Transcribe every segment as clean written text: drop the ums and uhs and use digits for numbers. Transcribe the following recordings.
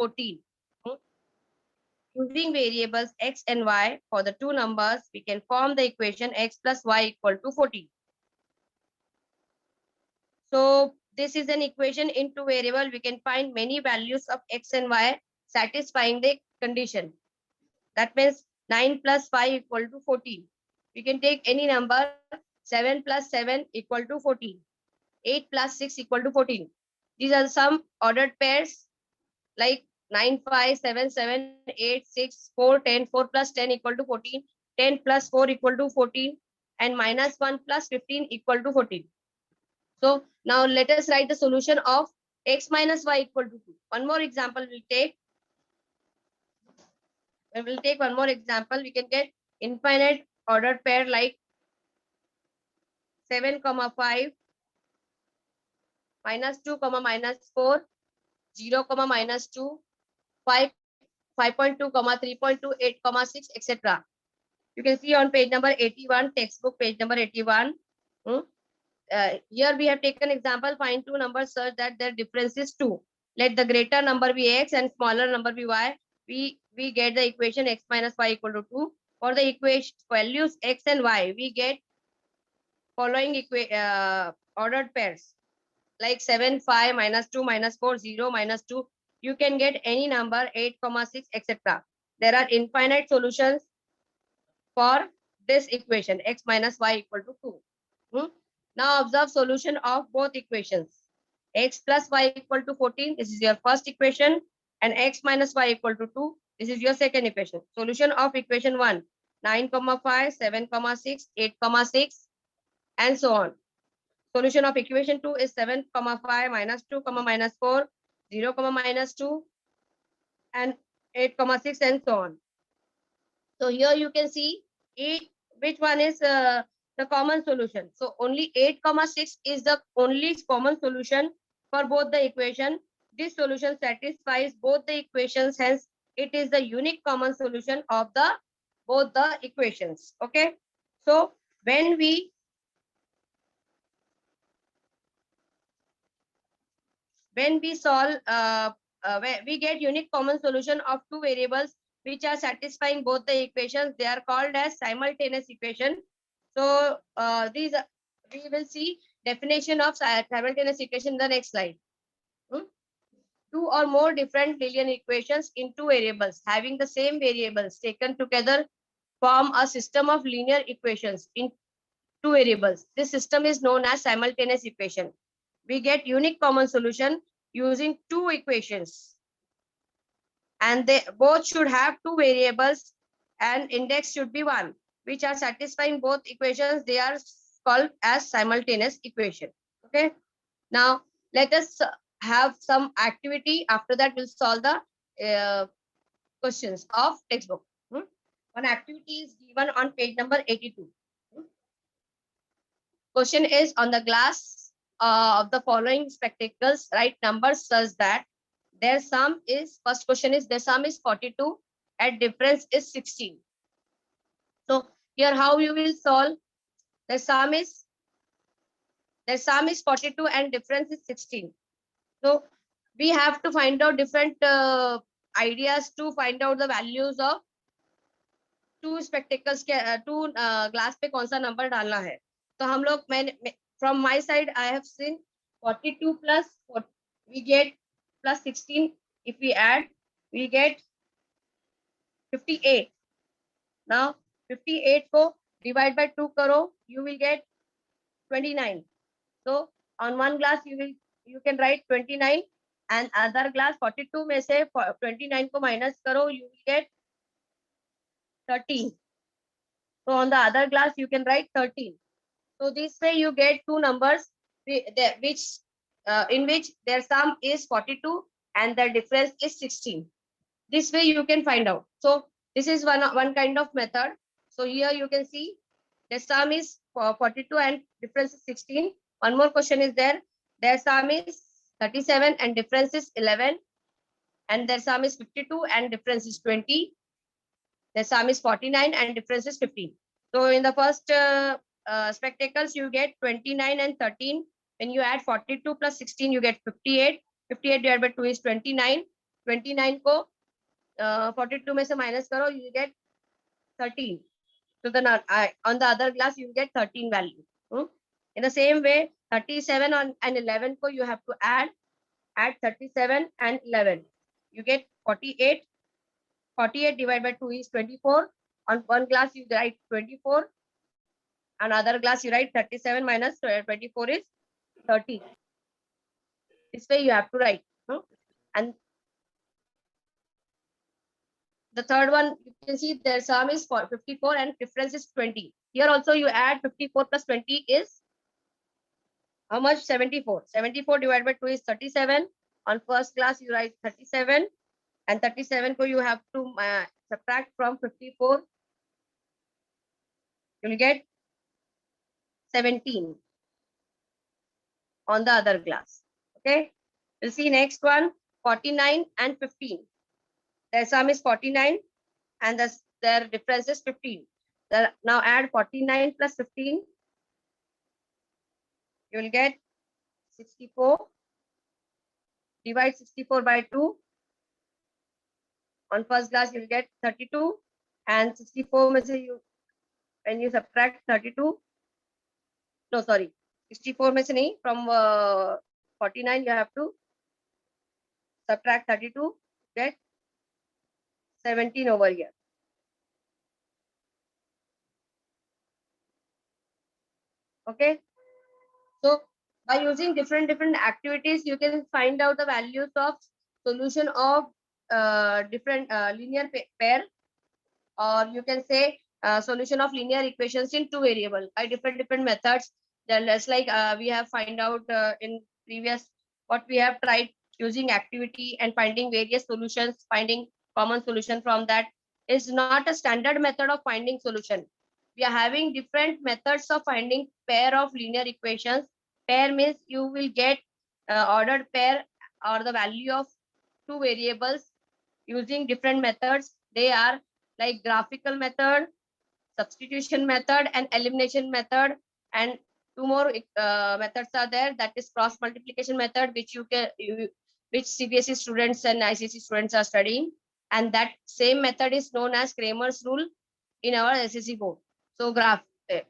14. Using variables x and y for the two numbers, we can form the equation x plus y equal to 14. So this is an equation in two variable. We can find many values of x and y satisfying the condition. That means 9 plus 5 equal to 14. We can take any number. 7 plus 7 equal to 14. 8 plus 6 equal to 14. These are some ordered pairs like 9, 5, 7, 7, 8, 6, 4, 10. 4 plus 10 equal to 14. 10 plus 4 equal to 14. And minus 1 plus 15 equal to 14. So now let us write the solution of x minus y equal to 2. One more example we'll take. We will take one more example. We can get infinite ordered pair like 7, 5, minus 2, minus 4, 0, minus 2, 5, 5.2, 3.2, 8, 6, etc. You can see on page number 81, textbook page number 81. Here we have taken example, find two numbers such that their difference is 2. Let the greater number be x and smaller number be y. We get the equation x minus y equal to 2. For the equation values x and y, we get following ordered pairs like 7, 5, minus 2, minus 4, 0, minus 2. You can get any number 8, 6, etc. There are infinite solutions for this equation x minus y equal to 2. Now observe solution of both equations. X plus y equal to 14. This is your first equation. And x minus y equal to 2. This is your second equation. Solution of equation 1. 9, 5, 7, 6, 8, 6, and so on. Solution of equation 2 is 7, 5, minus 2, minus 4, 0, minus 2, and 8, 6, and so on. So here you can see which one is the common solution. So only 8, 6 is the only common solution for both the equation. This solution satisfies both the equations, hence it is the unique common solution of both the equations. Okay. So when we solve, we get unique common solution of two variables which are satisfying both the equations. They are called as simultaneous equation. So these we will see definition of simultaneous equation in the next slide. Two or more different linear equations in two variables having the same variables taken together form a system of linear equations in two variables. This system is known as simultaneous equation. We get unique common solution using two equations, and they both should have two variables and index should be 1, which are satisfying both equations. They are called as simultaneous equation. Okay. Now let us have some activity. After that we'll solve the questions of textbook. One activity is given on page number 82. Question is, on the glass of the following spectacles, write numbers such that their sum is, first question is, their sum is 42 and difference is 16. So here how you will solve? The sum is 42 and difference is 16. So we have to find out different ideas to find out the values of two spectacles के two glass पे कौन सा number डालना है. तो हम लोग from my side I have seen 42 plus 4, we get plus 16. If we add, we get 58. Now 58 को divide by 2 करो, you will get 29. So on one glass you can write 29, and other glass 42 में से 29 को minus करो, you will get 13. So on the other glass you can write 13. So this way you get two numbers which in which their sum is 42 and the difference is 16. This way you can find out. So this is one kind of method. So here you can see the sum is 42 and difference is 16. One more question is there. Their sum is 37 and difference is 11. And their sum is 52 and difference is 20. Their sum is 49 and difference is 15. So in the first spectacles you get 29 and 13. When you add 42 plus 16 you get 58. 58 divided by 2 is 29. 29 को 42 में से minus करो, you get 13. So on the other glass you get 13 value. In the same way, 37 and 11 ko you have to add 37 and 11. You get 48. 48 divided by 2 is 24. On one glass you write 24. On other glass you write 37 minus 24 is 30. This way you have to write. And the third one, you can see their sum is 54 and difference is 20. Here also you add 54 plus 20 is how much? 74. 74 divided by 2 is 37. On first class you write 37 and 37 ko you have to subtract from 54. You will get 17 on the other glass. Okay. We'll see next one, 49 and 15. Their sum is 49 and their difference is 15. Now add 49 plus 15. You will get 64. Divide 64 by 2. On first glass, you will get 32. And 64 when you subtract 32. No, sorry. 64 from 49, you have to subtract 32. Get 17 over here. Okay. So by using different activities, you can find out the values of solution of different linear pair, or you can say solution of linear equations in two variable by different methods. Then just like we have find out in previous what we have tried using activity and finding various solutions, finding common solution from that is not a standard method of finding solution. We are having different methods of finding pair of linear equations. Pair means you will get ordered pair or the value of two variables using different methods. They are like graphical method, substitution method, and elimination method. And two more methods are there. That is cross multiplication method, which which CBSE students and ICSE students are studying. And that same method is known as Cramer's rule in our SSC board. So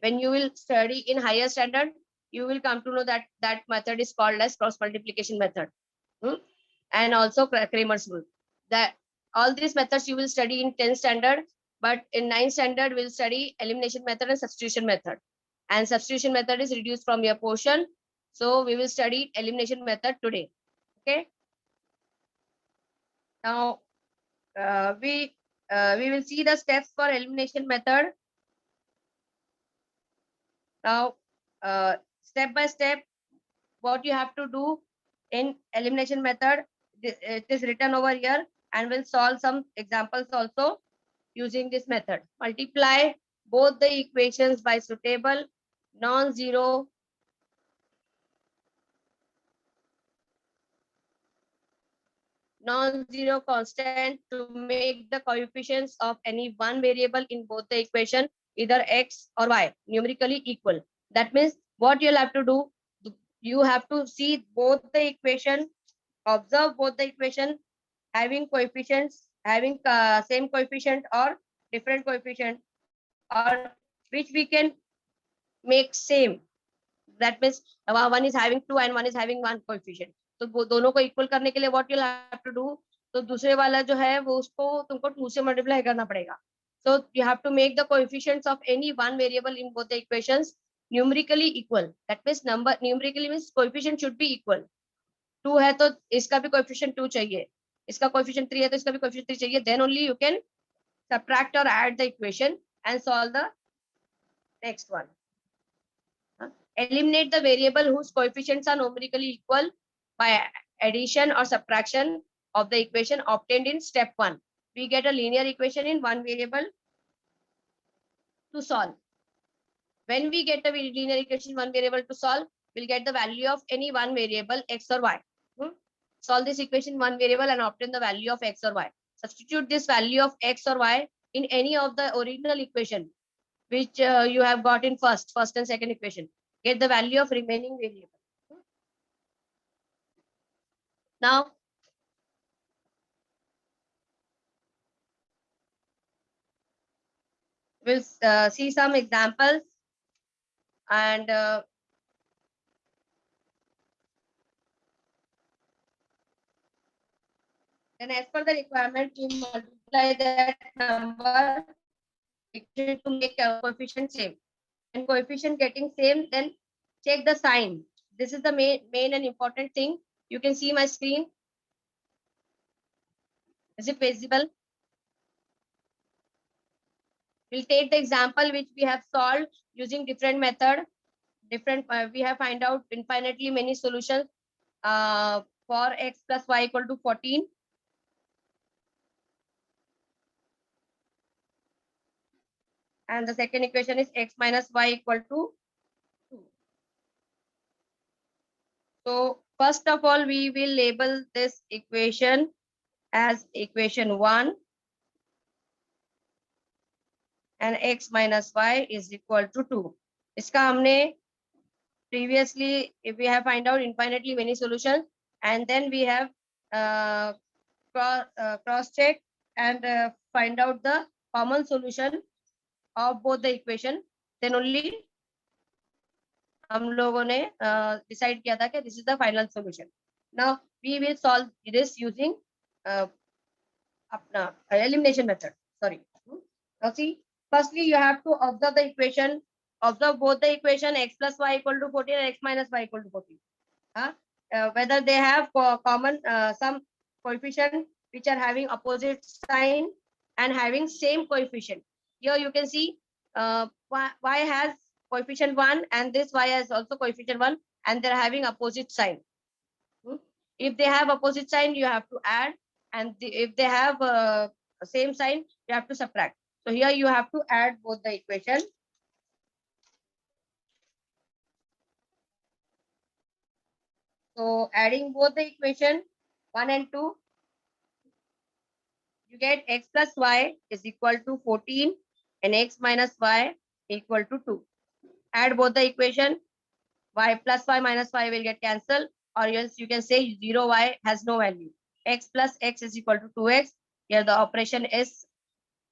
when you will study in higher standard, you will come to know that that method is called as cross multiplication method. And also Cramer's rule. That all these methods you will study in 10th standard, but in 9th standard we'll study elimination method and substitution method. And substitution method is reduced from your portion. So we will study elimination method today. Okay. Now we will see the steps for elimination method. Now step by step, what you have to do in elimination method, it is written over here, and we'll solve some examples also using this method. Multiply both the equations by suitable non-zero constant to make the coefficients of any one variable in both the equation, either x or y, numerically equal. That means what you'll have to do, you have to see both the equation, observe both the equation having coefficients, having same coefficient or different coefficient, or which we can make same. That means one is having 2 and one is having 1 coefficient. तो वो दोनों को equal करने के लिए what you'll have to do, तो दूसरे वाला जो है वो उसको तुमको 2 से मल्टीप्लाई करना पड़ेगा. So you have to make the coefficients of any one variable in both the equations numerically equal. That means number numerically means coefficient should be equal. 2 है तो इसका भी coefficient 2 चाहिए, इसका coefficient 3 है तो इसका भी coefficient 3 चाहिए. Then only you can subtract or add the equation and solve the next one. Eliminate the variable whose coefficients are numerically equal by addition or subtraction of the equation obtained in step 1. We get a linear equation in one variable to solve. When we get a linear equation in one variable to solve, we'll get the value of any one variable x or y. Solve this equation in one variable and obtain the value of x or y. Substitute this value of x or y in any of the original equation which you have got in first and second equation. Get the value of remaining variable. Now We'll see some examples and then as per the requirement, we multiply that number equation to make a coefficient same. When coefficient getting same, then check the sign. This is the main and important thing. You can see my screen. Is it visible? We'll take the example which we have solved using different method. We have find out infinitely many solutions for x plus y equal to 14. And the second equation is x minus y equal to 2. So first of all, we will label this equation as equation 1 and x minus y is equal to 2. इसका हमने previously, if we have find out infinitely many solutions, and then we have cross check and find out the common solution of both the equation, then only हम लोगों ने decide किया था कि this is the final solution. Now we will solve this using अपना elimination method. Sorry. Now see, firstly you have to observe the equation. Observe both the equation x plus y equal to 14 and x minus y equal to 14. Whether they have common some coefficient which are having opposite sign and having same coefficient. Here you can see y has coefficient 1 and this y has also coefficient 1 and they're having opposite sign. If they have opposite sign, you have to add, and if they have same sign, you have to subtract. So here you have to add both the equation. So adding both the equation 1 and 2, you get x plus y is equal to 14 and x minus y equal to 2. Add both the equation, y plus y minus y will get cancelled, or else you can say 0y has no value. X plus x is equal to 2x. Here the operation is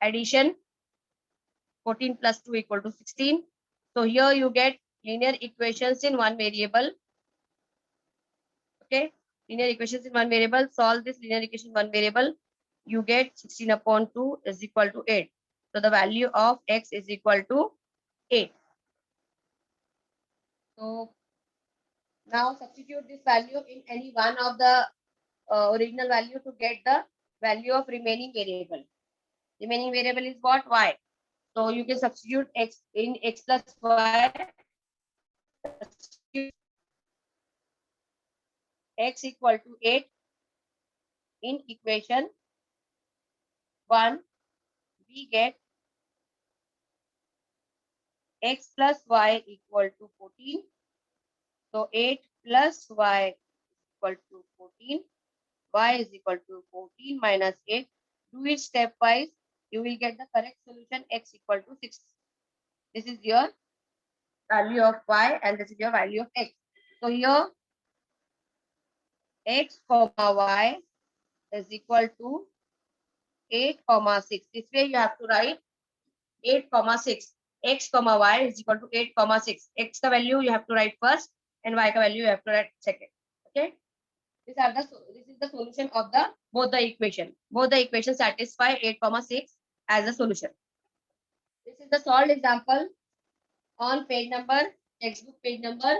addition. 14 plus 2 equal to 16. So here you get linear equations in one variable. Okay, linear equations in one variable. Solve this linear equation in one variable. You get 16 upon 2 is equal to 8. So the value of x is equal to 8. So now substitute this value in any one of the original value to get the value of remaining variable. Remaining variable is what? Y. So you can substitute x in x plus y. X equal to 8 in equation 1, we get x plus y equal to 14. So 8 plus y equal to 14. Y is equal to 14 minus 8. Do it stepwise. You will get the correct solution x equal to 6. This is your value of y and this is your value of x. So here x comma y is equal to 8 comma 6. This way you have to write 8 comma 6. X comma y is equal to 8 comma 6. X ka value you have to write first and y ka value you have to write second. Okay. This is the solution of the both the equation. Both the equations satisfy 8 comma 6 as a solution. This is the solved example on page number, textbook page number,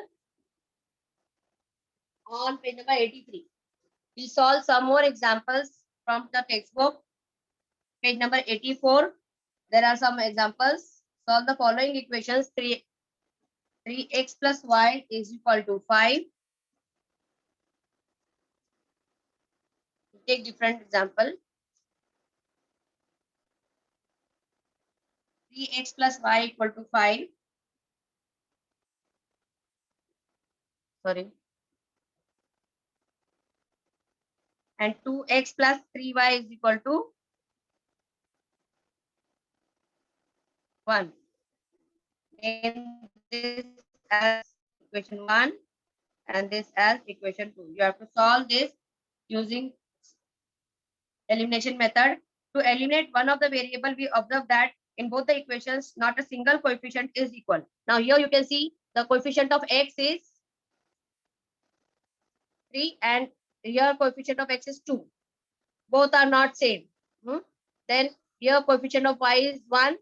on page number 83. We solve some more examples from the textbook, page number 84. There are some examples. Solve the following equations. 3x plus y is equal to 5. Take different example. 3x plus y equal to 5. Sorry. And 2x plus 3y is equal to 1. Name this as equation 1 and this as equation 2. You have to solve this using elimination method. To eliminate one of the variable, we observe that in both the equations, not a single coefficient is equal. Now here you can see the coefficient of x is 3 and here coefficient of x is 2. Both are not same. Then here coefficient of y is 1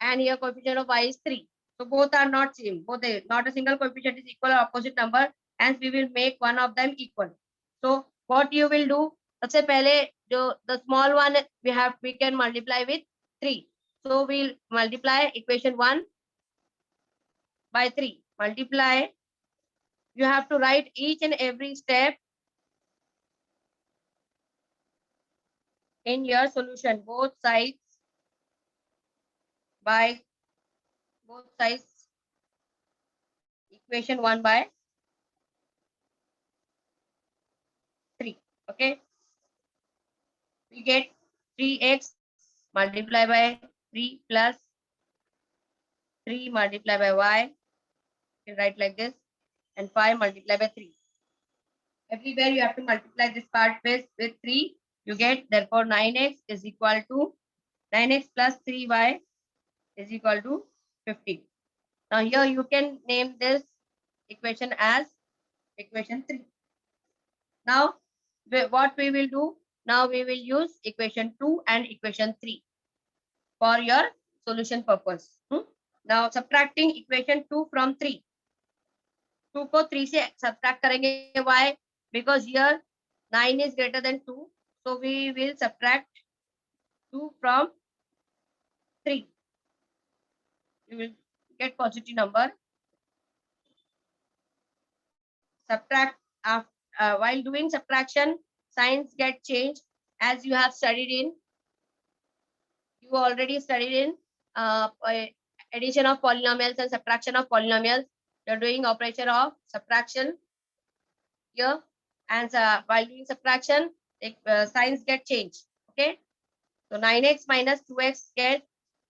and here coefficient of y is 3. So both are not same. Both are not a single coefficient is equal or opposite number. Hence we will make one of them equal. So what you will do? सबसे पहले जो the small one we can multiply with 3. So we'll multiply equation 1 by 3. Multiply. You have to write each and every step in your solution. Both sides equation 1 by 3. Okay. We get 3x multiplied by 3 plus 3 multiplied by y. You write like this, and 5 multiplied by 3. Everywhere you have to multiply this part with 3. You get, therefore 9x is equal to 9x plus 3y is equal to 50. Now here you can name this equation as equation 3. Now what we will do? Now we will use equation 2 and equation 3 for your solution purpose. Now subtracting equation 2 from 3. 2 को 3 से subtract करेंगे. Why? Because here 9 is greater than 2. So we will subtract 2 from 3. You will get positive number. Subtract while doing subtraction, signs get changed as you have studied in. You already studied in addition of polynomials and subtraction of polynomials. You're doing operation of subtraction here, and while doing subtraction, signs get changed. Okay, so 9x minus 2x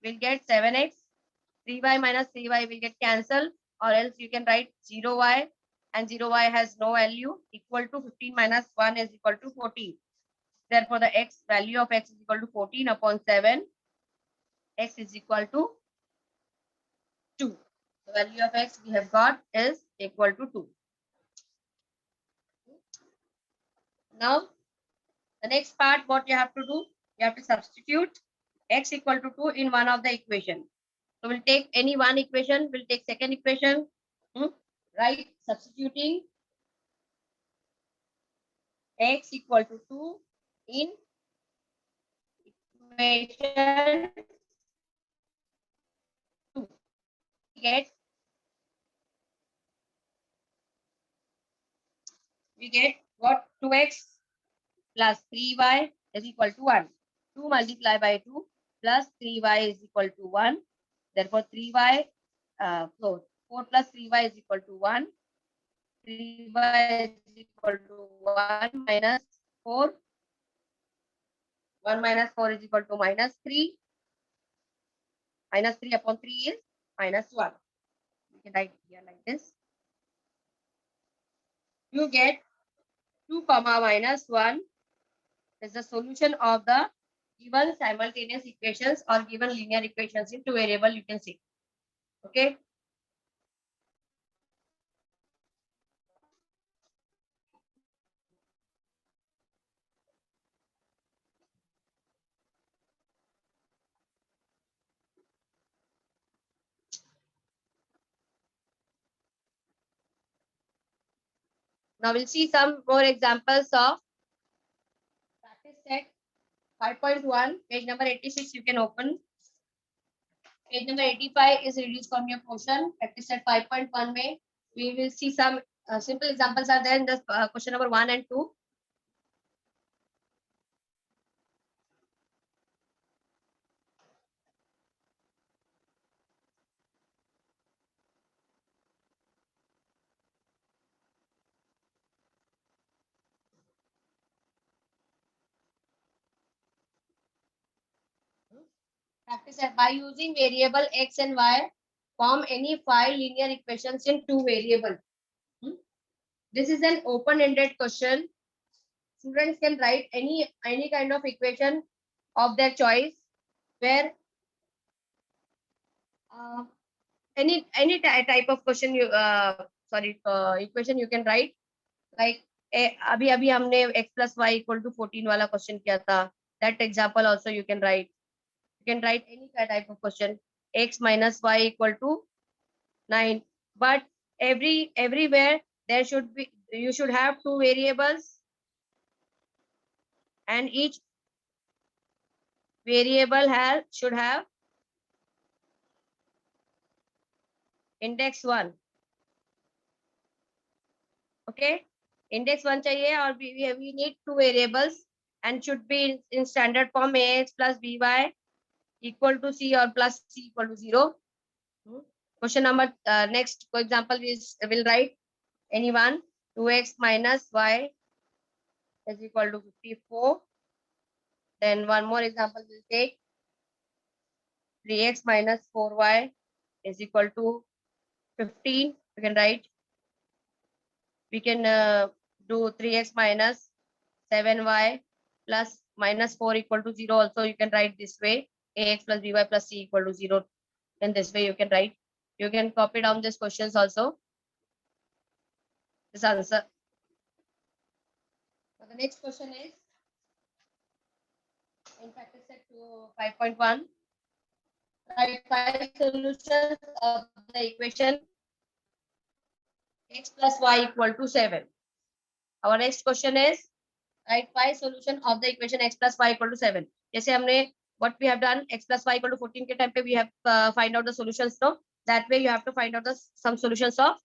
will get 7x. 3y minus 3y will get cancelled, or else you can write 0y, and 0y has no value, equal to 15 minus 1 is equal to 14. Therefore, the value of x is equal to 14 upon 7. X is equal to 2. The value of x we have got is equal to 2. Now, the next part, what you have to do? You have to substitute x equal to 2 in one of the equation. So we'll take any one equation. We'll take second equation. Right? Substituting x equal to 2 in equation 2. We get what? 2x plus 3y is equal to 1. 2 multiplied by 2 plus 3y is equal to 1. Therefore, 3y, 4 plus 3y is equal to 1. 3y is equal to 1 minus 4. 1 minus 4 is equal to minus 3. Minus 3 upon 3 is minus 1. We can write here like this. You get 2 comma minus 1 is the solution of the given simultaneous equations or given linear equations in two variable, you can see. Okay. Now we'll see some more examples of practice set 5.1, page number 86. You can open. Page number 85 is reduced from your portion. Practice set 5.1 में we will see some simple examples are there in the question number 1 and 2. Practice set by using variable x and y, form any 5 linear equations in two variables. This is an open-ended question. Students can write any kind of equation of their choice where any type of question you equation you can write like अभी अभी हमने x plus y equal to 14 वाला question किया था. That example also you can write. You can write any type of question. X minus y equal to 9. But everywhere there should be, you should have two variables, and each variable should have index 1. Okay, index 1 चाहिए और we need two variables and should be in standard form ax plus by equal to c or plus c equal to 0. Question number next, for example, is will write anyone 2x minus y is equal to 54. Then one more example will take 3x minus 4y is equal to 15. We can write. We can do 3x minus 7y plus minus 4 equal to 0. Also, you can write this way. Ax plus by plus c equal to 0. In this way, you can write. You can copy down these questions also. This answer. So the next question is in practice set to 5.1. Write 5 solutions of the equation x plus y equal to 7. Our next question is write 5 solution of the equation x plus y equal to 7. जैसे हमने what we have done x plus y equal to 14 के time पे we have find out the solutions. No, that way you have to find out the some solutions of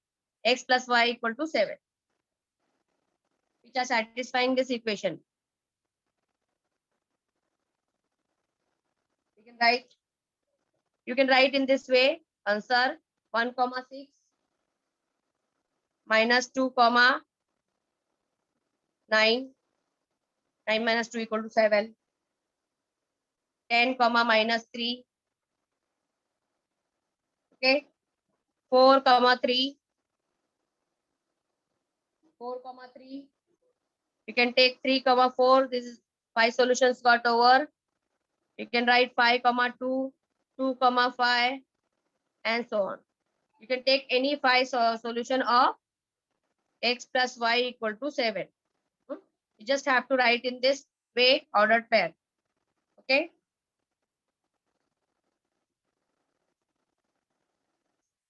x plus y equal to 7 which are satisfying this equation. You can write in this way. Answer 1, 6 minus 2, 9. 9 minus 2 equal to 7. 10, minus 3. Okay. 4, 3. 4, 3. You can take 3, 4. This is 5 solutions got over. You can write 5, 2, 2, 5, and so on. You can take any 5 solution of x plus y equal to 7. You just have to write in this way ordered pair. Okay.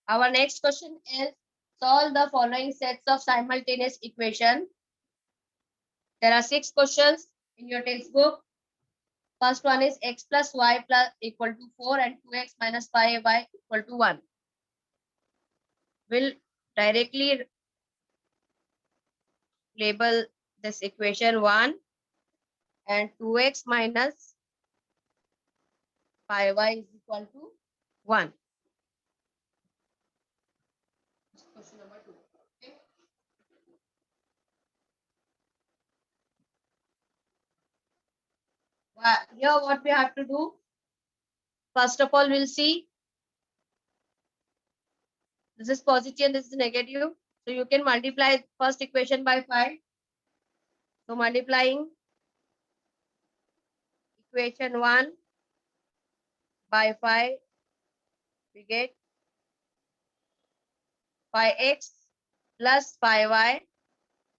Our next question is solve the following sets of simultaneous equation. There are 6 questions in your textbook. First one is x plus y plus equal to 4 and 2x minus 5y equal to 1. We'll directly label this equation 1 and 2x minus 5y is equal to 1. Question number 2. Okay. Here what we have to do, first of all we'll see this is positive and this is negative, so you can multiply first equation by 5. So multiplying equation 1 by 5, we get 5x plus 5y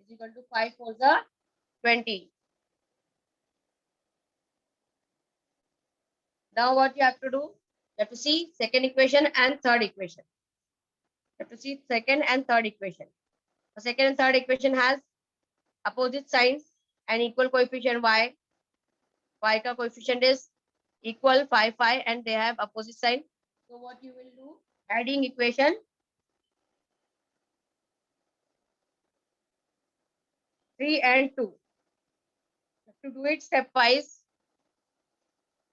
is equal to 5 for the 20. Now what you have to do, you have to see second equation and third equation. You have to see second and third equation. The second and third equation has opposite signs and equal coefficient y. Y ka coefficient is equal 5, 5 and they have opposite sign. So what you will do, adding equation 3 and 2. You have to do it stepwise.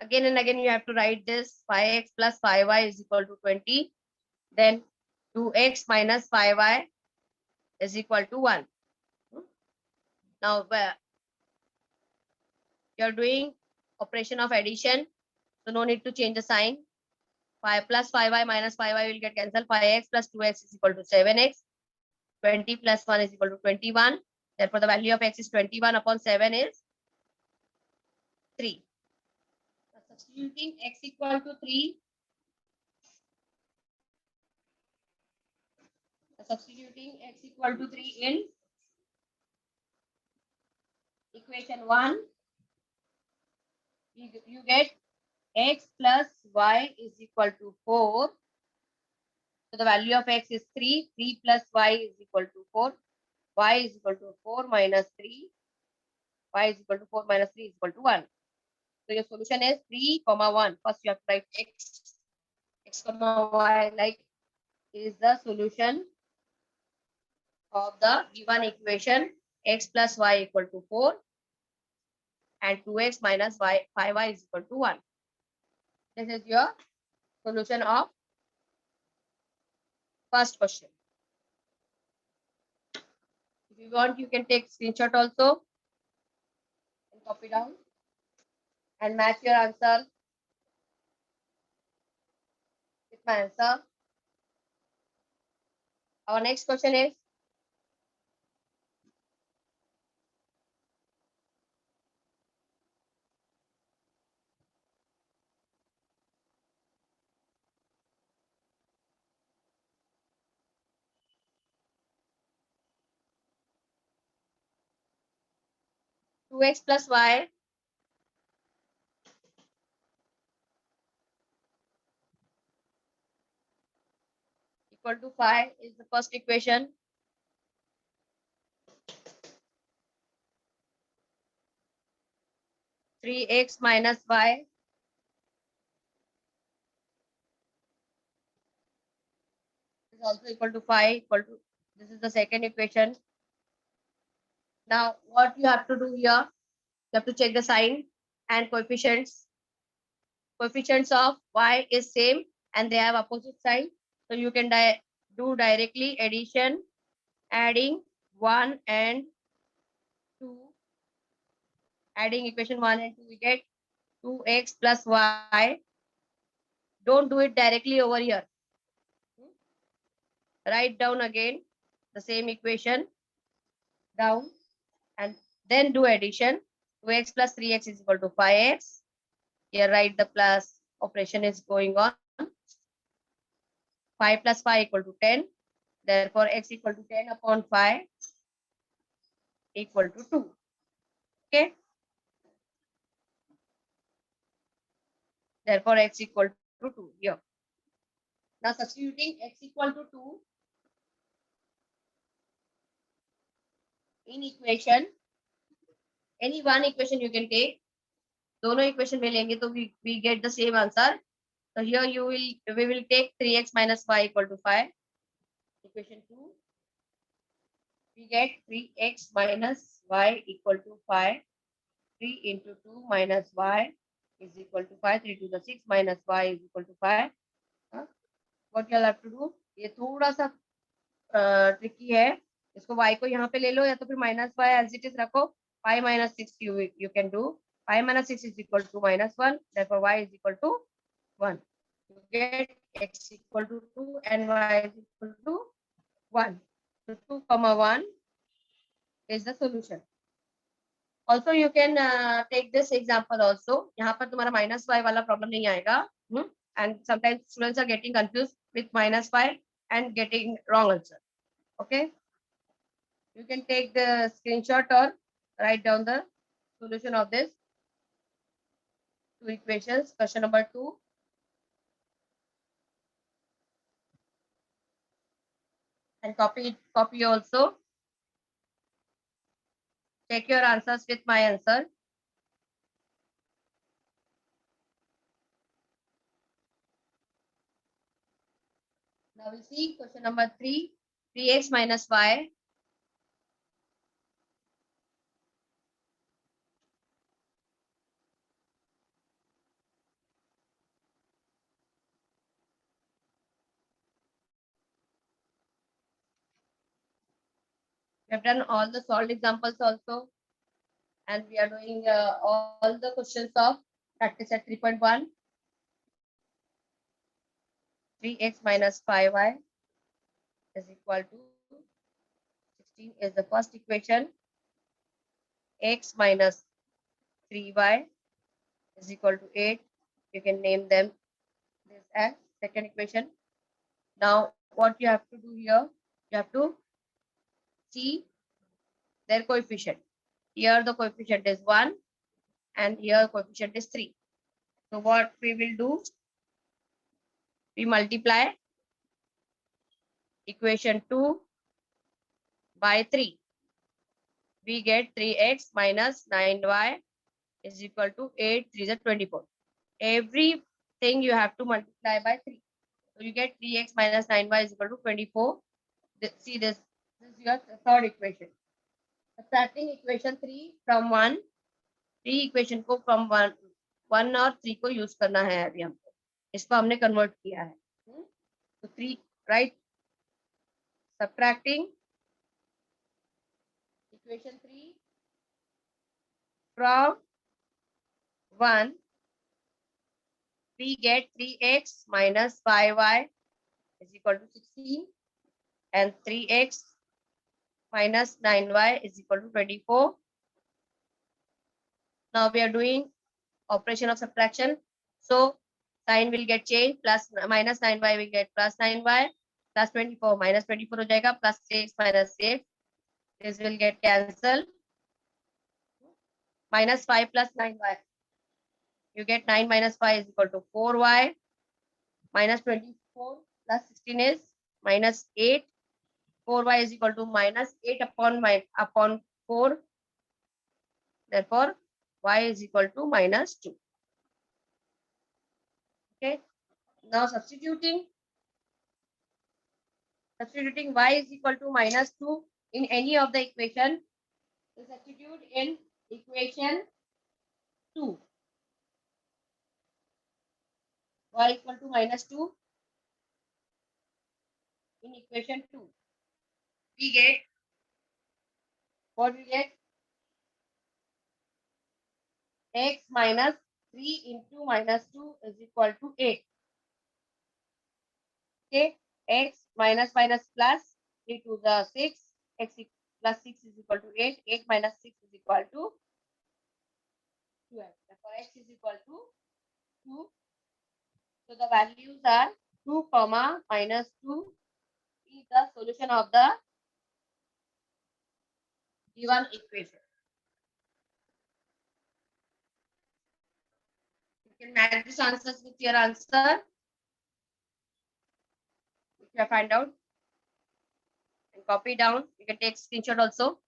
Again and again you have to write this 5x plus 5y is equal to 20. Then 2x minus 5y is equal to 1. Now you are doing operation of addition, so no need to change the sign. 5 plus 5y minus 5y will get cancelled. 5x plus 2x is equal to 7x. 20 plus 1 is equal to 21. Therefore, the value of x is 21 upon 7 is 3. Substituting x equal to 3 Substituting x equal to 3 in equation 1, you get x plus y is equal to 4. So the value of x is 3. 3 plus y is equal to 4. Y is equal to 4 minus 3. Y is equal to 4 minus 3 is equal to 1. So your solution is 3, 1. First you have to write x comma y like is the solution of the given equation x plus y equal to 4 and 2x minus y 5y is equal to 1. This is your solution of first question. If you want, you can take screenshot also and copy down and match your answer with my answer. Our next question is 2x plus y equal to 5 is the first equation. 3x minus y is also equal to 5 equal to, this is the second equation. Now what you have to do here, you have to check the sign and coefficients. Coefficients of y is same and they have opposite sign. So you can do directly addition, adding 1 and 2. Adding equation 1 and 2, we get 2x plus y. Don't do it directly over here. Write down again the same equation down and then do addition. 2x plus 3x is equal to 5x. Here write the plus operation is going on. 5 plus 5 equal to 10. Therefore, x equal to 10 upon 5 equal to 2. Okay. Therefore, x equal to 2 here. Now substituting x equal to 2 in equation, any one equation you can take. दोनों equation में लेंगे तो we get the same answer. So here we will take 3x minus y equal to 5. Equation 2. We get 3x minus y equal to 5. 3 into 2 minus y is equal to 5. 3 to the 6 minus y is equal to 5. What you have to do? ये थोड़ा सा tricky है. इसको y को यहाँ पे ले लो या तो फिर minus y as it is रखो. 5 minus 6 you can do. 5 minus 6 is equal to minus 1. Therefore y is equal to 1. You get x equal to 2 and y is equal to 1. So 2 comma 1 is the solution. Also you can take this example also. यहाँ पर तुम्हारा minus y वाला problem नहीं आएगा. And sometimes students are getting confused with minus y and getting wrong answer. Okay. You can take the screenshot or write down the solution of this two equations. Question number 2. And copy also. Check your answers with my answer. Now we see question number 3. 3x minus y. We have done all the solved examples also. And we are doing all the questions of practice at 3.1. 3x minus 5y is equal to 16 is the first equation. X minus 3y is equal to 8. You can name them this as second equation. Now what you have to do here, You have to see their coefficient. Here the coefficient is 1 and here coefficient is 3. So what we will do, we multiply equation 2 by 3. We get 3x minus 9y is equal to 8, 3 is 24. Everything you have to multiply by 3. So you get 3x minus 9y is equal to 24. See this is your third equation. Subtracting equation 3 from 1. 3 equation को from 1 और 3 को use करना है अभी हमको, इसको हमने convert किया है. तो 3 right, subtracting equation 3 from 1, we get 3x minus 5y is equal to 16 and 3x minus 9y is equal to 24. Now we are doing operation of subtraction. So sign will get changed, plus minus 9y will get plus 9y, plus 24 minus 24 हो जाएगा, plus 6 minus 6. This will get cancelled. Minus 5 plus 9y. You get 9 minus 5 is equal to 4y. Minus 24 plus 16 is minus 8. 4y is equal to minus 8 upon 4. Therefore, y is equal to minus 2. Okay. Now substituting y is equal to minus 2 in any of the equation. So substitute in equation 2. Y equal to minus 2 in equation 2. We get, what we get? X minus 3 into minus 2 is equal to 8. Okay, x minus minus plus 3 to the 6, x plus 6 is equal to 8, 8 minus 6 is equal to 12. Therefore, x is equal to 2. So the values are 2 comma minus 2 is the solution of the given equation. You can match these answers with your answer. If you find out and copy down, you can take screenshot also.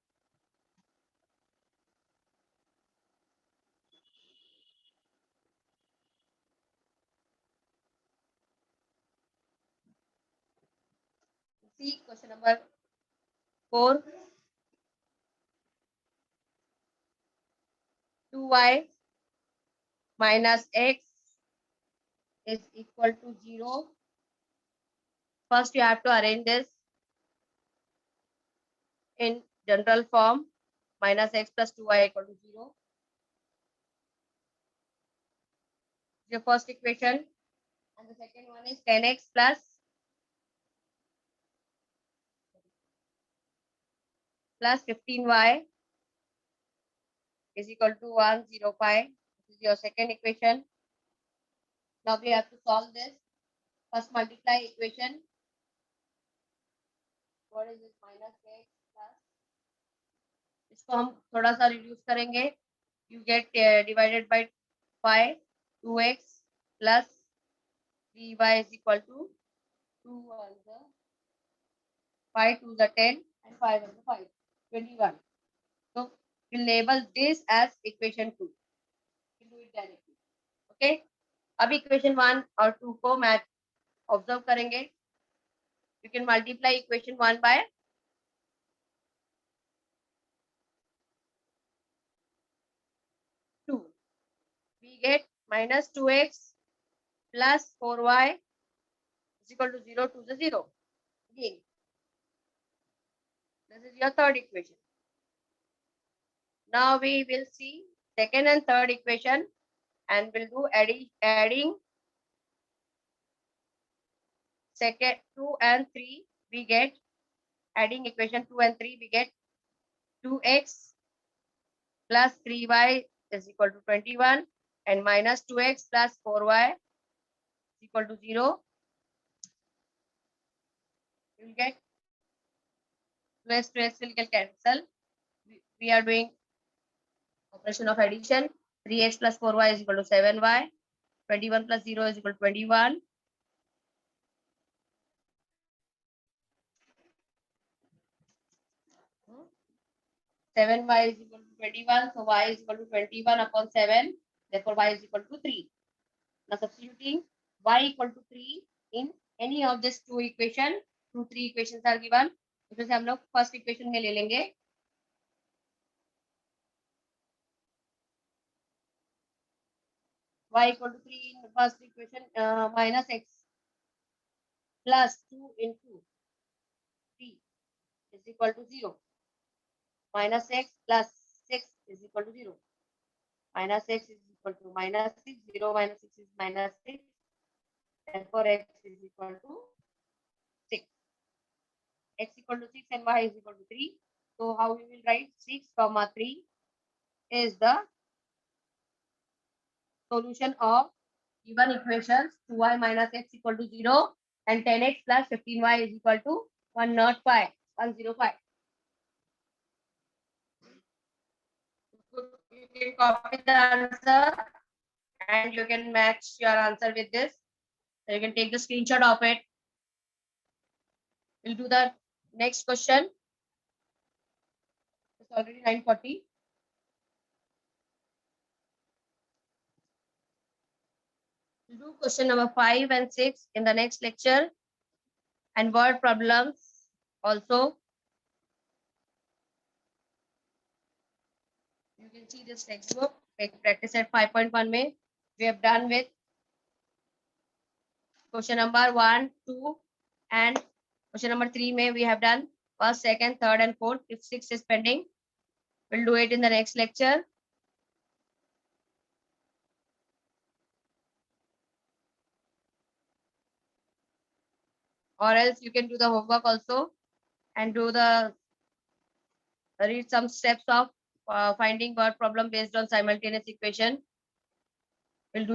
See question number 4. 2y minus x is equal to 0. First, you have to arrange this in general form. Minus x plus 2y equal to 0. The first equation. And the second one is 10x plus 15y is equal to 105. This is your second equation. Now we have to solve this. First multiply equation. What is this? Minus x plus. इसको हम थोड़ा सा reduce करेंगे. You get divided by 5. 2x plus 3y is equal to 2 on the 5 to the 10 and 5 on the 5. 21. So we'll label this as equation 2. We'll do it directly. Okay. अब equation 1 और 2 को match observe करेंगे. You can multiply equation 1 by 2. We get minus 2x plus 4y is equal to 0 to the 0. Again, this is your third equation. Now we will see second and third equation and we'll do adding second 2 and 3. We get adding equation 2 and 3, we get 2x plus 3y is equal to 21 and minus 2x plus 4y is equal to 0. You will get 2 x will get cancel. We are doing operation of addition. 3x plus 4y is equal to 7y. 21 plus 0 is equal to 21. Hmm? 7y is equal to 21. So y is equal to 21 upon 7. Therefore, y is equal to 3. Now substituting y equal to 3 in any of these two equation. 3 equations are given. उसमें से हम लोग first equation में ले लेंगे y equal to 3 in first equation minus x plus 2 into 3 is equal to 0. Minus x plus 6 is equal to 0. Minus x is equal to minus 6. 0 minus 6 is minus 6. Therefore, x is equal to 6. X equal to 6 and y is equal to 3. So, how we will write 6 comma 3 is the solution of given equations. 2y minus x equal to 0 and 10x plus 15y is equal to 105. 105. You can copy the answer and you can match your answer with this. So you can take the screenshot of it. We'll do the next question. It's already 9:40. We'll do question number 5 and 6 in the next lecture and word problems also. You can see this textbook. Practice at 5.1 May. We have done with question number 1, 2 and question number 3 May we have done first, second, third and fourth. If 6 is pending, we'll do it in the next lecture. Or else you can do the homework also and do the read some steps of finding word problem based on simultaneous equation. We'll do it